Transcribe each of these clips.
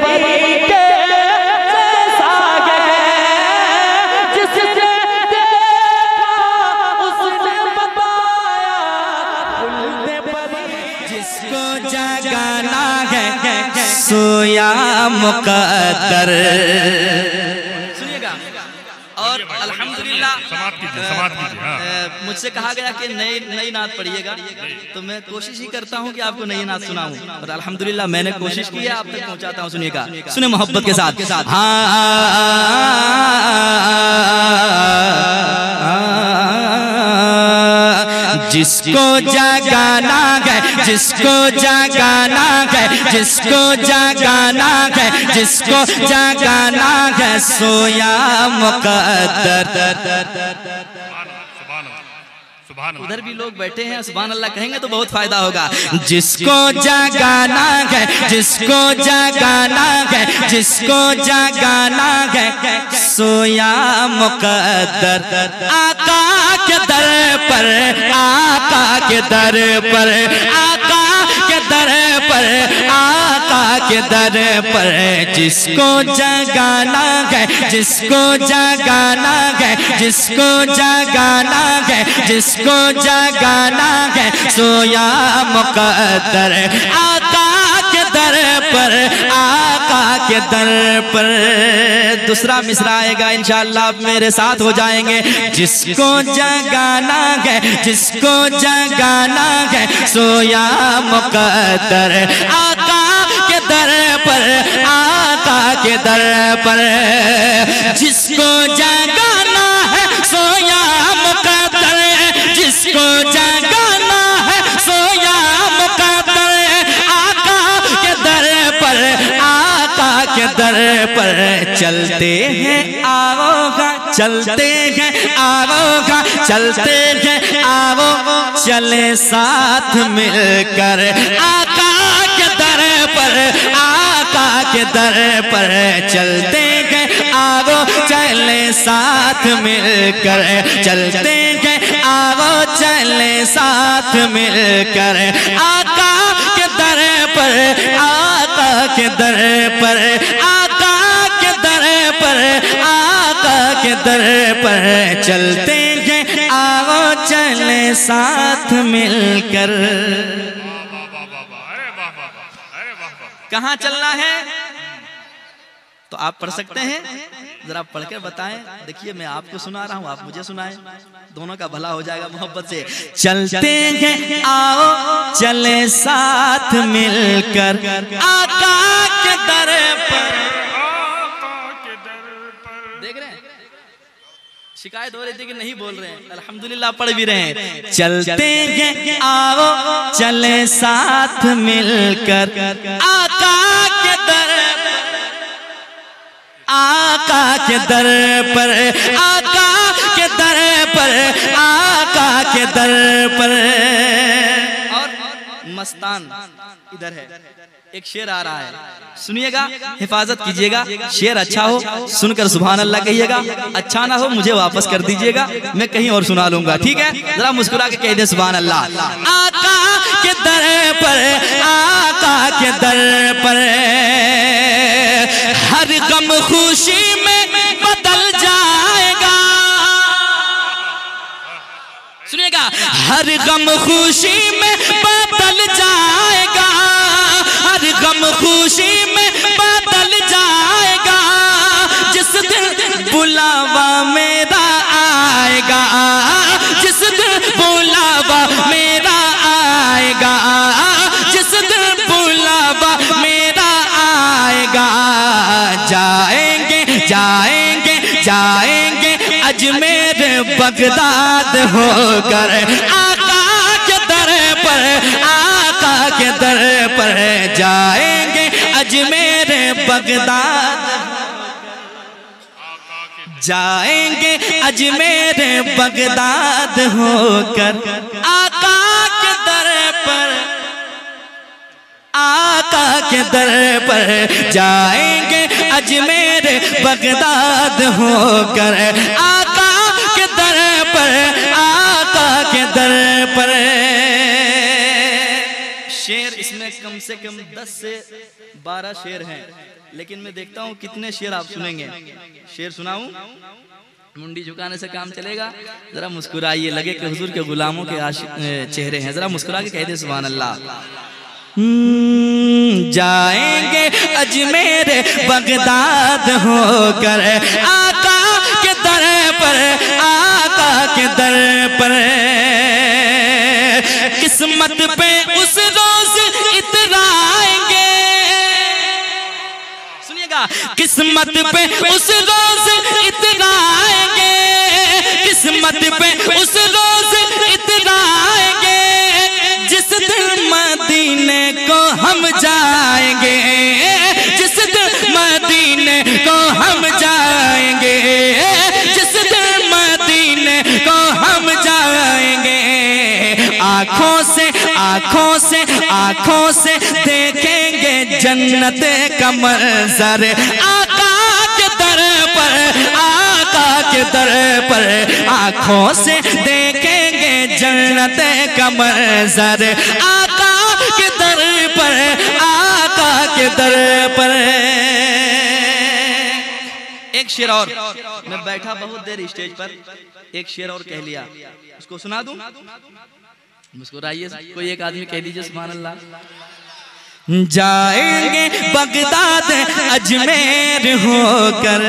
پری کے جیسا ہے، جس نے دیکھا اس نے بتایا کھلنے پری، جس کو جگانا ہے سویا مقدر. سنیے گا. اور الحمدللہ مجھ سے کہا گیا کہ نئی نعت پڑھیے گا، تو میں کوشش ہی کرتا ہوں کہ آپ کو نئی نعت سناؤں، اور الحمدللہ میں نے کوشش کی ہے، آپ تک پہنچاتا ہوں. سنیے گا، سنیں محبت کے ساتھ. جس کو جگانا ہے، جس کو جگانا ہے، جس کو جگانا ہے، جس کو جگانا ہے سویا مقدر. ادھر بھی لوگ بیٹھے ہیں، سبحان اللہ کہیں گے تو بہت فائدہ ہوگا. جس کو جگانا ہے، جس کو جگانا ہے، جس کو جگانا ہے سویا مقدر. آقا کے در پر، آقا کے در پر، آقا کے در پر، آقا کے در پر. جس کو جگانا ہے، جس کو جگانا ہے، جس کو جگانا ہے، جس کو جگانا ہے سویا مقدر. آقا کے در پر، آقا کے در پر. دوسرا مصرع آئے گا انشاءاللہ، آپ میرے ساتھ ہو جائیں گے. جس کو جگانا ہے، جس کو جگانا ہے سویا مقدر. آقا کے در پر، آقا کے در پر. جس کو جگانا ہے سویا مقدر، جس کو جگانا ہے سویا مقدر. آقا کے در پر، آقا کے در پر. چلتے ہیں آؤ گا، چلتے ہیں آؤ گا، چلتے ہیں آؤ چلے ساتھ مل کر. آقا کے در پر، آقا کے در پر. چلتے ہیں آؤ چلے ساتھ مل کر، چلتے ہیں آؤ چلے ساتھ مل کر. آقا کے در پر، آقا کے در پر، آقا کے در پر، آقا کے در پر. چلتے ہیں آؤ چلے ساتھ مل کر. کہاں چلنا ہے تو آپ پڑھ سکتے ہیں، ذرا پڑھ کر بتائیں. دیکھیے میں آپ کو سنا رہا ہوں، آپ مجھے سنائیں، دونوں کا بھلا ہو جائے گا محبت سے. چلتے ہیں آؤ چلے ساتھ مل کر، آقا کے در پر. دیکھ رہے ہیں شکایت ہو رہی تھی کہ نہیں بول رہے ہیں، الحمدللہ پڑھ بھی رہے ہیں. چلتے ہیں آؤ چلے ساتھ مل کر، آقا کے در پر، آقا کے در پر، آقا کے در پر، آقا کے در پر. اور مستان ادھر ہے، ایک شعر آ رہا ہے، سنیے گا، حفاظت کیجئے گا. شعر اچھا ہو سن کر سبحان اللہ کہیے گا، اچھا نہ ہو مجھے واپس کر دیجئے گا، میں کہیں اور سنا لوں گا. ٹھیک ہے، ذرا مسکرا کے کہہ دیں سبحان اللہ. آقا کے در پر، آقا کے در پر. ہر غم خوشی میں بدل جائے گا. سنیے گا، ہر غم خوشی میں بدل جائے گا، ہر غم خوشی میں بدل جائے گا. جس دن بلاوا میرا آئے گا، جس دن بلاوا میرا آئے گا، جس دن بلاوا میرا آئے گا. جائیں گے جائیں گے جائیں گے اجمیر بغداد ہو کر، آقا کے در پر، آقا کے در پر. جائیں گے اجمیر بغداد، جائیں گے اجمیر بغداد ہو کر. آقا کے در پر، آقا کے در پر. جائیں گے اجمیر بغداد ہو کر، آقا کے در پر، آقا کے در پر. شعر اس میں کم کم سے کم 10 سے 12 شعر ہیں، لیکن میں دیکھتا ہوں کتنے شعر آپ سنیں گے۔ شعر سناؤں؟ منڈی جھکانے سے کام چلے گا؟ ذرا مسکرائیے، لگے کہ حضور کے غلاموں کے عاشق چہرے ہیں، ذرا مسکرا کے کہہ دیں سبحان اللہ۔ جائیں گے اجمیر بغداد ہو کر آقا کے در پر، آقا کے در پر، قسمت پہ اس روز اترائیں گے، سنیے گا، قسمت پہ اس روز اترائیں گے، قسمت پہ اس روز اترائیں گے، جس دن مدینے کو ہم جائیں گے، جس دن مدینے کو ہم جائیں گے، جس دن مدینے کو ہم جائیں گے، آنکھوں سے آنکھوں سے آنکھوں سے دیکھیں گے جنت کا منظر، آقا کے در پر، آقا کے در پر، آنکھوں سے دیکھیں گے جنت کا منظر، آقا کے در پر، آقا کے در پر۔ ایک شعر اور، میں بیٹھا بہت دیر اسٹیج پر، ایک شعر اور کہہ لیا، اس کو سنا دوں؟ مسکرائیے، کوئی ایک آدمی کہہ دیجئے سبحان اللہ۔ جائیں گے بغداد اجمیر ہو کر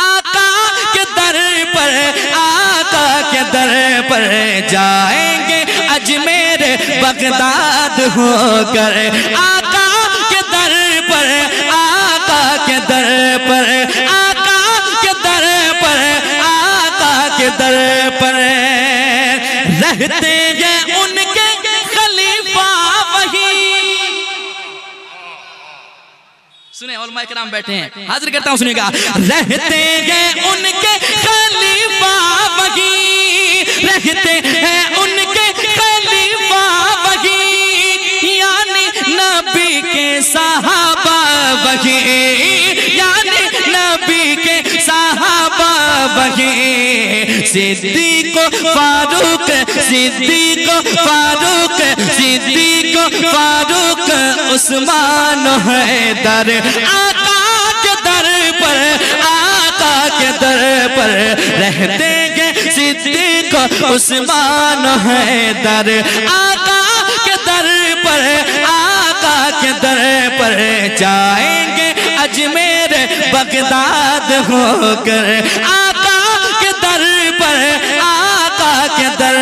آقا کے در پر، آقا کے در پر، جائیں گے اجمیر بغداد ہو کر آقا کے در پر، آقا کے در پر، آقا کے در پر، آقا کے در پر، رہتے ہیں ان کے خلیفہ وہی، سنیں علماء کرام بیٹھے ہیں، حاضر کرتا ہوں سنیے گا، رہتے ہیں ان کے خلیفہ وہی، رہتے ہیں ان کے خلیفہ وہی، یعنی نبی کے صحابہ وہی، یعنی نبی کے صحابہ وہی، صدیق فاروق، صدیق فاروق، صدیق فاروق، عثمان حیدر، آقا کے در پر، آقا کے در پر، رہتے گے صدیق عثمان حیدر، آقا کے در پر، آقا کے در پر، جائیں گے اجمیر بغداد ہو کر آقا کے در پر، آقا کے در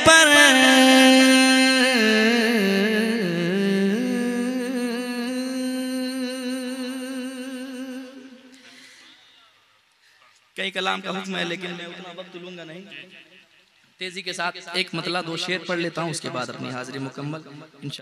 پر۔ کئی کلام کا حکم ہے لیکن میں اتنا وقت لوں گا نہیں، تیزی کے ساتھ ایک مطلع 2 شعر پڑھ لیتا ہوں، اس کے بعد اپنی حاضری مکمل انشاءاللہ۔